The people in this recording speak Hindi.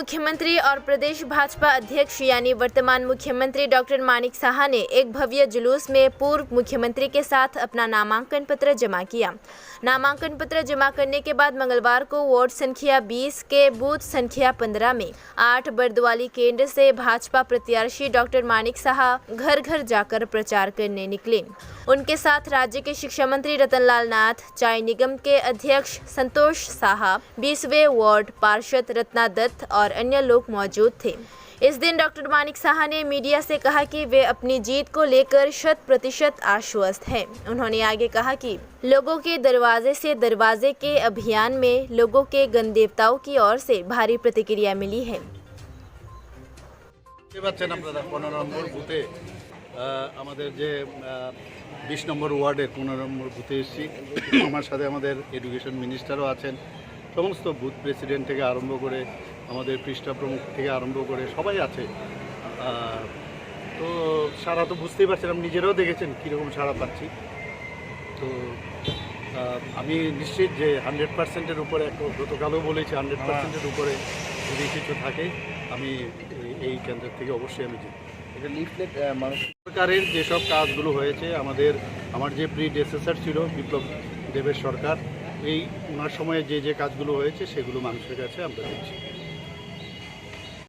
मुख्यमंत्री और प्रदेश भाजपा अध्यक्ष यानी वर्तमान मुख्यमंत्री डॉक्टर मानिक साहा ने एक भव्य जुलूस में पूर्व मुख्यमंत्री के साथ अपना नामांकन पत्र जमा किया। नामांकन पत्र जमा करने के बाद मंगलवार को वार्ड संख्या 20 के बूथ संख्या 15 में 8 बरदवाली केंद्र से भाजपा प्रत्याशी डॉक्टर मानिक साहा घर घर जाकर प्रचार करने निकले। उनके साथ राज्य के शिक्षा मंत्री रतनलाल नाथ, चाय निगम के अध्यक्ष संतोष साहा, 20वें वार्ड पार्षद रत्ना दत्त और अन्य लोग मौजूद थे। इस दिन डॉक्टर मानिक साहा ने मीडिया से कहा कि वे अपनी जीत को लेकर 100% आश्वस्त हैं। उन्होंने आगे कहा कि लोगों के दरवाजे से दरवाजे के अभियान में लोगों के गण देवताओं की ओर से भारी प्रतिक्रिया मिली है। আমাদের যে 20 নম্বর ওয়ার্ডের 15 নম্বর বুথে এসেছি। আমার সাথে আমাদের এডুকেশন মিনিস্টারও আছেন। সমস্ত বুথ প্রেসিডেন্ট থেকে আরম্ভ করে আমাদের পৃষ্ঠা প্রমুখ থেকে আরম্ভ করে সবাই আছে। তো সারা তো বুঝতেই পারছিলাম, নিজেরাও দেখেছেন কীরকম সারা পাচ্ছি। তো আমি নিশ্চিত যে 100%-এর উপরে, গতকালও বলেছি 100%-এর উপরে যদি কিছু থাকে আমি এই কেন্দ্র থেকে অবশ্যই আমি জিতব। লিফলেট সরকারের যেসব কাজগুলো হয়েছে, আমার যে প্রিডেসেসর ছিল বিপ্লব দেবের সরকার, ওনার সময়ে যে কাজগুলো হয়েছে সেগুলো মানুষের কাছে আমরা দিচ্ছি।